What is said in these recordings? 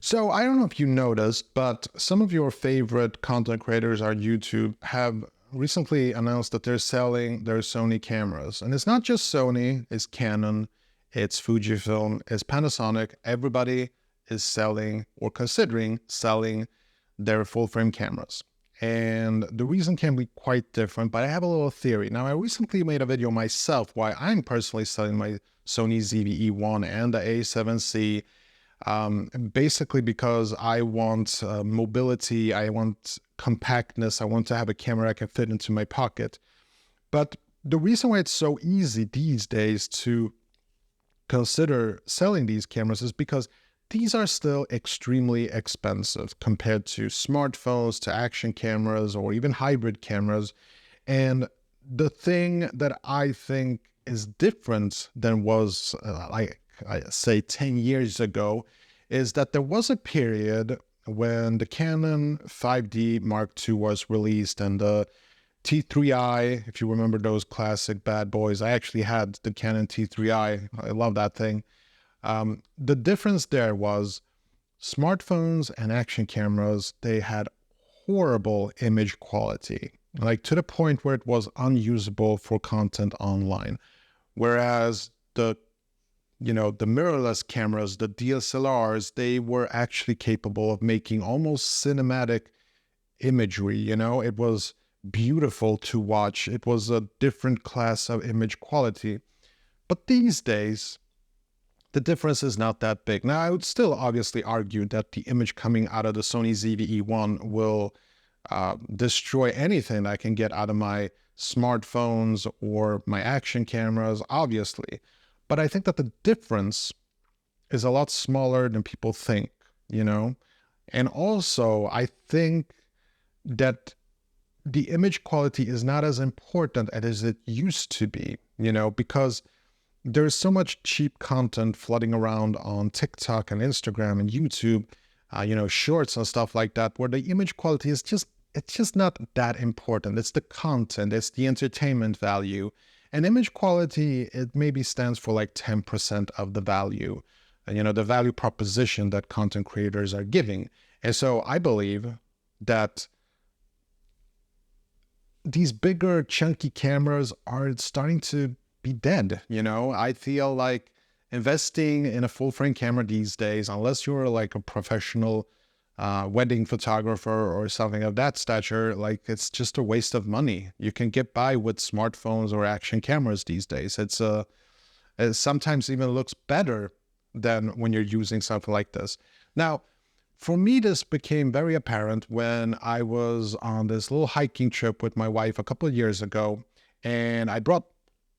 So I don't know if you noticed, but some of your favorite content creators on YouTube have recently announced that they're selling their Sony cameras. And it's not just Sony, it's Canon, it's Fujifilm, it's Panasonic. Everybody is selling or considering selling their full frame cameras. And the reason can be quite different, but I have a little theory. Now, I recently made a video myself why I'm personally selling my Sony ZV-E1 and the A7C, basically because I want mobility, I want compactness, I want to have a camera I can fit into my pocket. But the reason why it's so easy these days to consider selling these cameras is because these are still extremely expensive compared to smartphones, to action cameras, or even hybrid cameras. And the thing that I think is different than was like I say 10 years ago is that there was a period when the Canon 5D Mark II was released and the T3i, if you remember those classic bad boys. I actually had the Canon T3i. I love that thing. The difference there was smartphones and action cameras, they had horrible image quality, like to the point where it was unusable for content online. Whereas the mirrorless cameras, the DSLRs, they were actually capable of making almost cinematic imagery. It was beautiful to watch. It was a different class of image quality. But these days, the difference is not that big. Now, I would still obviously argue that the image coming out of the Sony ZV-E1 will destroy anything I can get out of my smartphones or my action cameras, obviously. But I think that the difference is a lot smaller than people think, And also, I think that the image quality is not as important as it used to be, because there's so much cheap content flooding around on TikTok and Instagram and YouTube, shorts and stuff like that, where the image quality is it's just not that important. It's the content, it's the entertainment value. And image quality, it maybe stands for like 10% of the value, the value proposition that content creators are giving. And so I believe that these bigger, chunky cameras are starting to be dead. I feel like investing in a full frame camera these days, unless you're like a professional wedding photographer or something of that stature, like it's just a waste of money. You can get by with smartphones or action cameras these days. It sometimes even looks better than when you're using something like this. Now, for me, this became very apparent when I was on this little hiking trip with my wife a couple of years ago, and I brought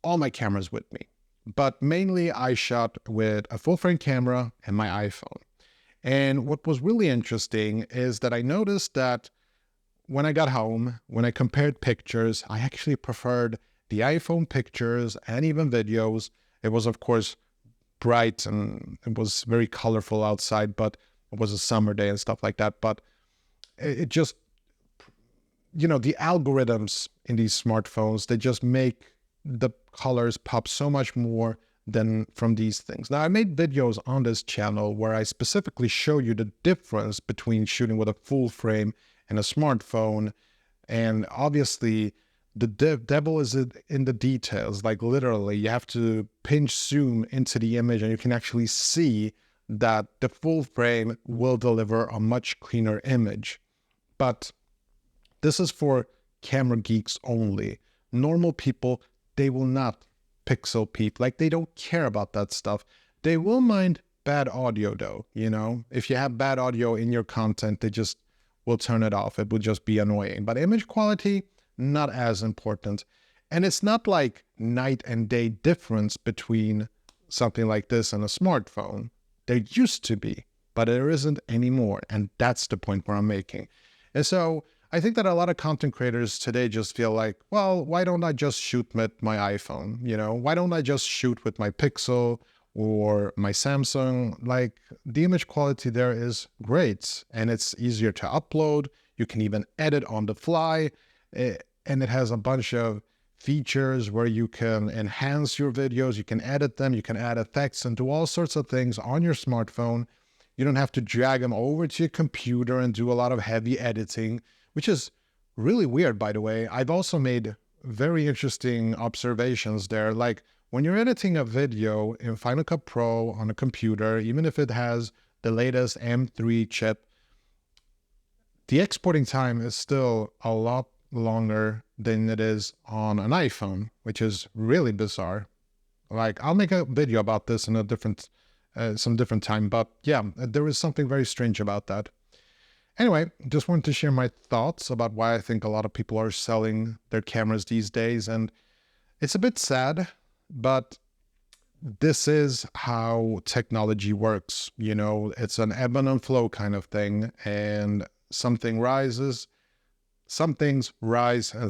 all my cameras with me. But mainly I shot with a full frame camera and my iPhone. And what was really interesting is that I noticed that when I got home, when I compared pictures, I actually preferred the iPhone pictures and even videos. It was, of course, bright and it was very colorful outside, but it was a summer day and stuff like that. But it just, the algorithms in these smartphones, they just make the colors pop so much more than from these things. Now, I made videos on this channel where I specifically show you the difference between shooting with a full frame and a smartphone. And obviously, the devil is in the details. Like literally, you have to pinch zoom into the image and you can actually see that the full frame will deliver a much cleaner image. But this is for camera geeks only. Normal people, they will not pixel peep. Like they don't care about that stuff. They will mind bad audio though, If you have bad audio in your content, they just will turn it off. It will just be annoying. But image quality, not as important. And it's not like night and day difference between something like this and a smartphone. There used to be, but there isn't anymore. And that's the point where I'm making. And so I think that a lot of content creators today just feel like, well, why don't I just shoot with my iPhone? Why don't I just shoot with my Pixel or my Samsung? Like the image quality there is great and it's easier to upload. You can even edit on the fly. And it has a bunch of features where you can enhance your videos, you can edit them, you can add effects and do all sorts of things on your smartphone. You don't have to drag them over to your computer and do a lot of heavy editing, which is really weird, by the way. I've also made very interesting observations there. Like when you're editing a video in Final Cut Pro on a computer, even if it has the latest M3 chip, the exporting time is still a lot longer than it is on an iPhone, which is really bizarre. Like, I'll make a video about this in a different, some different time, but yeah, there is something very strange about that. Anyway, just wanted to share my thoughts about why I think a lot of people are selling their cameras these days, and it's a bit sad, but this is how technology works. You know, it's an ebb and flow kind of thing, and some things rise and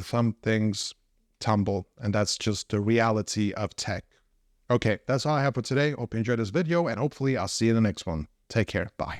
some things tumble, and that's just the reality of tech. Okay, that's all I have for today. Hope you enjoyed this video, and hopefully I'll see you in the next one. Take care. Bye.